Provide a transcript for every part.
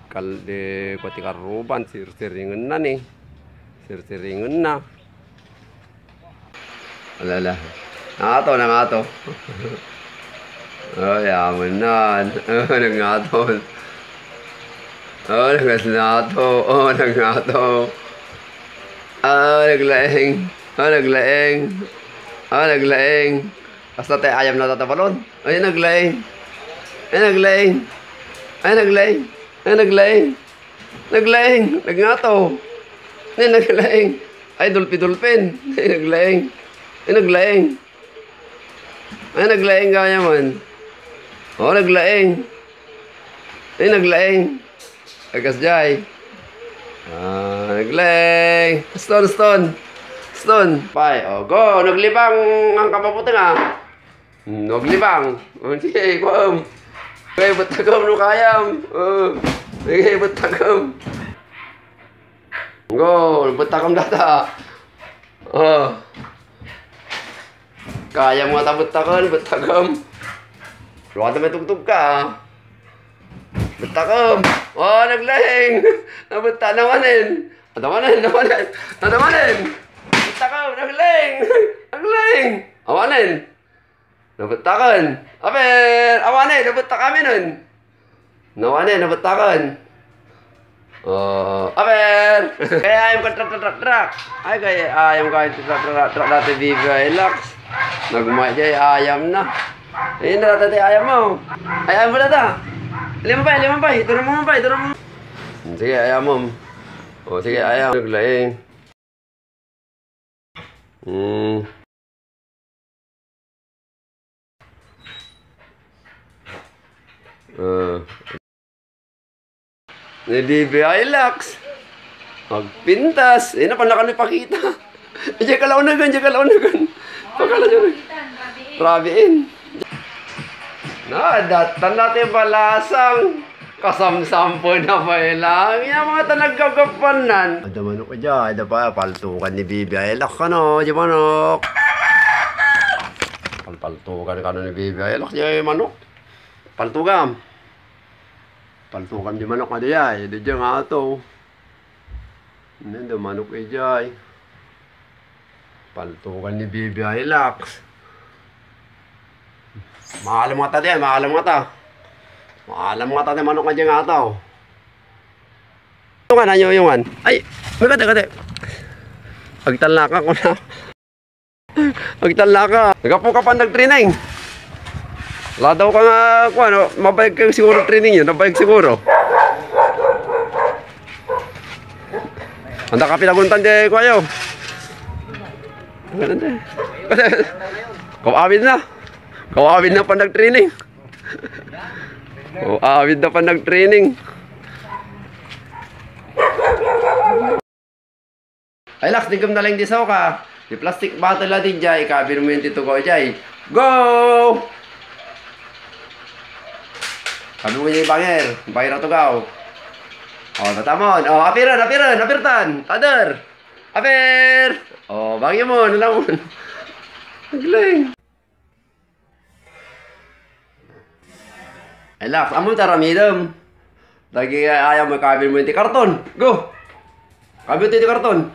pati karuban, sirsiringan na ni. Sirsiringan na. Alala. Nangato. Oh, yaman na. Nangato. Oh, nangato. Oh, nangato. Naglaing. Naglaing. Basta tayo ayam na tatabalon. Ay, naglaing. Nagngato. Naglaing. Ay, dulpi-dulpin. Naglaing kaya man. Oh, naglaing. Agas jay. Naglaing. Stone. Pai. Oh, go. Naglibang ang kapaputing Naglibang. Sige, kuam. Okay, batagam no kayam. Sige, batagam. Go, batagam data. Kaya mo tabutakan, batagam. Luwag na may tugtog ka. Batagam. Oh, naglahing. Nabuta nawanin. Batagam, naglahing. Awanin. Nabutakan. Awanin, nabuta kami nun. Nawanin, nabutakan. Kaya ayam ka trak. Ay, kaya ayam ka trak dati Viva Lux. Nagumay dyan, ayam na. Ayun na dati ayam mo. Ayam mo data. Lima pa. Ito mo. Sige, ayam mo. O, sige, ayam. Naglaing. Viva Lux. Magpintas. Na pala kami pakita. Diyan kalaunagan. Pagkala dyan. Rabiin. Datan natin balasang. Kasamsampo na pa ilang. Yung mga tanagkagapanan. Ada manok ka dyan. Ada pa. Paltukan ni Viva Lux. Diyan manok. Paltukan ni Viva Lux. Diyan manok. Paltukan di manok ada ya, di jeng ato. Ini ada manok ejay. Paltukan ni Viva Lux. Maalam mata dia, maalam mata dia manok aja ngato. Yungan anyo yungan. Ay, kate. Agtalaka ko na. Agtalaka. Nagapo ka pa nag-training. Wala daw ka nga, mabayag kayo siguro training yun, nabayag siguro. Handa ka pinaguntan di kayo. Kawawid na pa nag-training. Ay, Lux, digam na lang di saw ka. Di plastic bottle natin dyan, ikabir mo yung titugo dyan. Go! Sabi mo niya yung banger na tugaw. Tatamon. Apirtan. Tader. Apir. Bangin mo, nalangon. Naglaing. Ay, Lux, amon taramidam. Lagi ayaw mo kabin mo yung karton. Go. Kabin mo yung karton.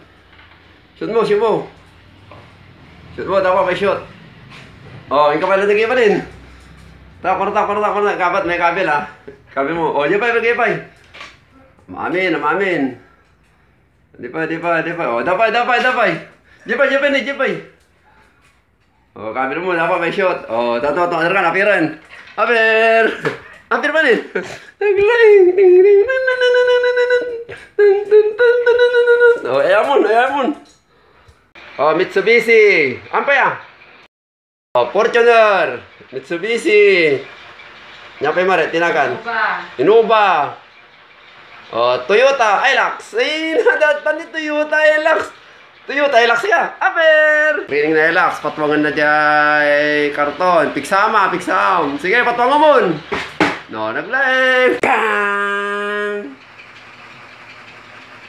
Shoot mo. Dapat may shoot. Yung kapal na pa din. Korta. Kapat, may kabil Kabil mo. Jepay. Maamin. Di pa. Dapay. Jepay. Kabil mo, dapat may shot. Tato, apiran. Apir pa rin. Naglaing. Ayamon. Mitsubishi. Ampaya. Fortuner. Mitsubishi. Nyapay mare, tinakan. Innova. Toyota Hilux. Ay, nadatan ni Toyota Hilux. ka. Aper! Training na Hilux. Patwangan na dyan. Karton. Piksam. Sige, patwangan mo. Naglaing. Bang!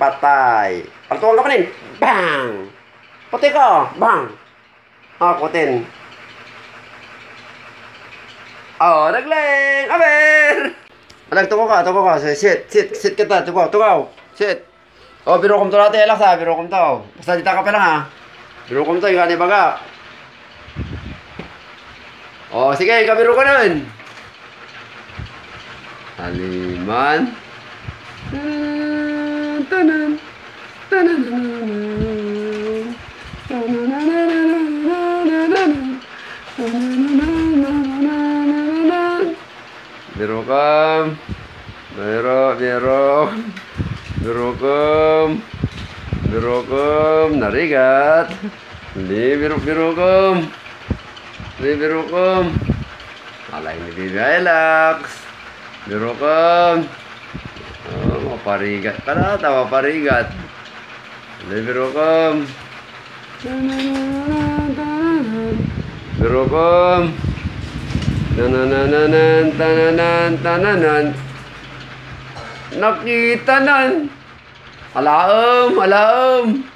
Patay. Patwangan ka pa rin. Bang! Puti ka. Bang! Putin. Naglaing. Aper! Alag, tuko ka. Sit kita, tukaw. Sit. Oh, birukom to natin, Alex ha, birukom to. Basta dita ka pa lang ha. Birukom to, yung gani baga. Oh, sige, kabiro ka nun. Haliman. Tanan. Birukom. Birukom. Narigat. Hindi, birukom. Alay ni Bibi Alex. Birukom. Oh, maparigat ka na. Maparigat. Hindi, birukom. Birukom. Tananan. Nakita nan. Alaom.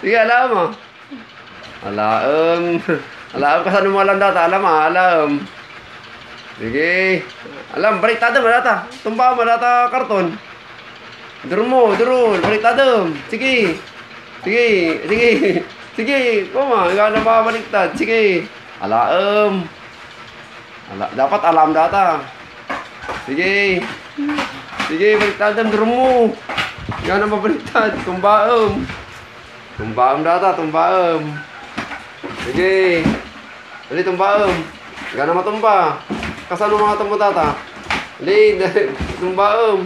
Sige, alam. Alam ka saan mo alam data. Alam. Sige. Alam, baliktado mo data. Tumba mo data karton. Durul. Baliktado. Sige. Kuma, ikaw na ba baliktad? Sige. Alam. Dapat alam data. Sige, baliktad ang drum mo. Yan ang mabaliktad. Tumbaam data, tumbaam. Sige. Dali, tumbaam. Yan ang matumba. Kasano mga tumbo data? Dali, tumbaam.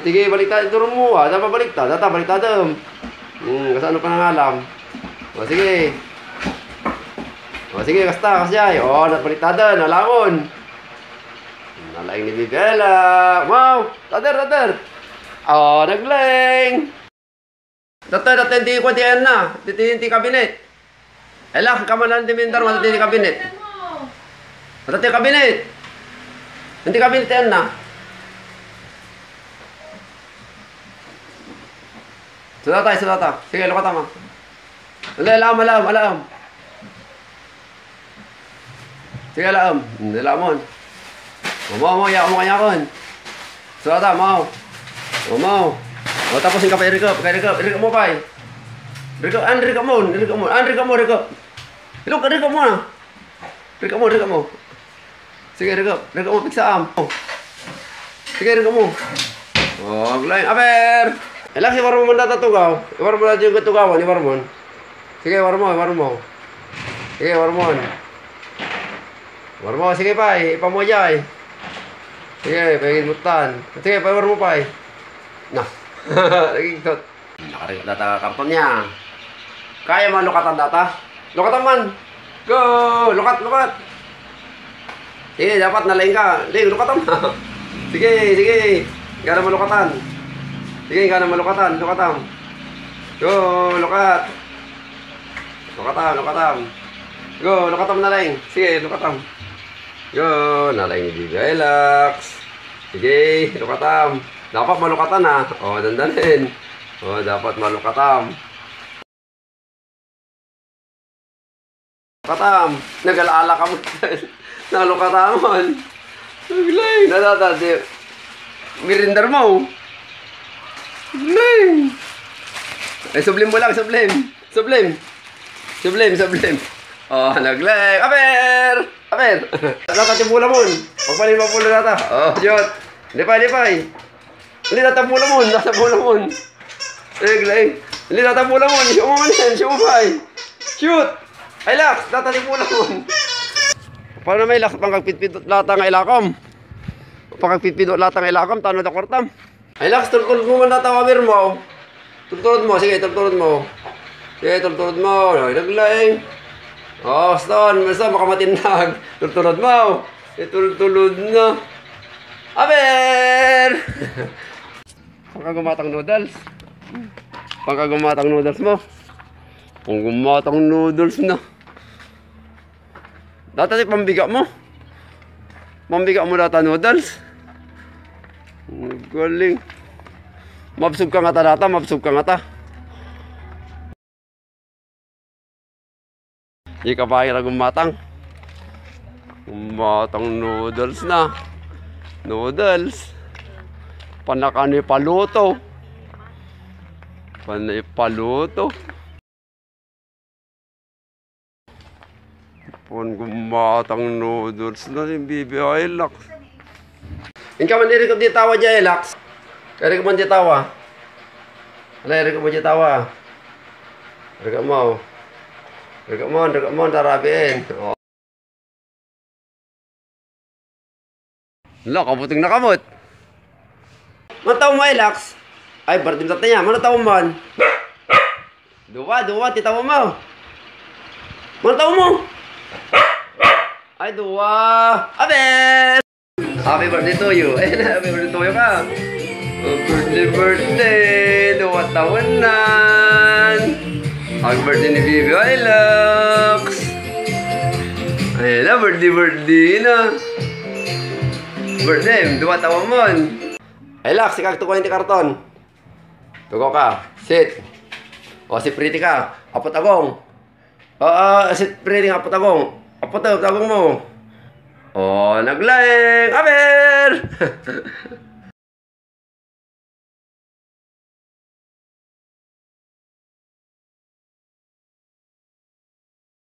Sige, baliktad ang drum mo. Dapat baliktad. Data, baliktad. Kasano pa nang alam? O, sige. Kasya. O, baliktad. Nalamon. Nalaing ni Bibela. Wow! Tader! Oh, nagling! Tader, hindi ko diyan na. Hindi kabinet. Elak, kamalan di mintar, matati kabinet. Matati kabinet. Hindi kabinet yan na. Sudata. Sige, lukat tama. Alam. Sige, alam. Alamon. Mau, ya, mau kanyakon. Sudata, mau. O, tapos yung kapay, Rikop mo, pay. Rikop mo. Rikop mo. Sige, Rikop mo, piksaam. Sige, Rikop mo. O, gulayin, aper. Elak, iwar mo manda tatugaw. Iwar mo natin yung katugawan, iwar mo. Sige, iwar mo. Sige, iwar mo, sige, pay. Ipamojay. Sige, pagiging mutan. Sige, paiwar mo, pay. Nah. Naging tot. Nakarigat data karton niya. Kaya man lukatan data? Lukatan man. Go! Lukat. Sige, dapat nalain ka. Sige, lukatan mo. Sige. Gana malukatan. Sige, gana malukatan. Go, lukat. Lukatan. Go, lukatan nalain. Sige, lukatan. Go, nalain ni Bibi Alex. Sige, lukatam. Dapat malukatan ha. O, dandanin. O, dapat malukatam. Lukatam. Nag-alaala ka mo. Nalukatamon. Naglay. Nadadadi. Mirindar mo. Naglay. Ay, sublim mo lang. Sublim. O, naglay. Aper. Lakat yung pula mo. Pagpalin mo pula nata. O, jod. Lipay. Hindi natapula mo. Hindi natapula mo. Sumumay. Shoot. Ay, laks. Natatipula mo. Paano may laks? Pangkagpitpidot latang ilakam. Tanod ako kortam. Ay, laks. Tultulod mo man natawabir mo. Tultulod mo. Sige, tultulod mo. Ay, naglaing. Oh, Stone. Basta makamatinag. Tultulod mo. Tultulod na. Aber! Pangkagumatang noodles mo. Panggumatang noodles na. Dati pambiga mo. Data noodles. Galing. Mabsub ka nga ta. Di ka pa gumatang. Gumatang noodles na. Noodles. Panakani paluto. Panay paluto. Pon gumatang noodles na yung Bibi Hilux. Inka man diri ko di tawa dya Hilux. Kaya ko man di tawa. Alay ko man di tawa. Rega mo. Rega mo darabin. Oh. Lo, kabuting nakamot. Mataw mo Hilux. Ay, bartim sa tanya. Mana tawo man? Dua, titawa mo. Mana tawo mo? Ay, dua. Aber! Happy birthday to you. Ay, happy birthday to you ka. Birthday. 2 taon na. Happy birthday ni Bibi Hilux. Ay na, birthday na. Birthday, 2 taon mo. Hilux, ikag tuko yung karton. Tuko ka. Sit. O, si Pretty ka. Apot agong. Sit Pretty nga, apot agong. Apot agong mo. O, naglaing. Aber!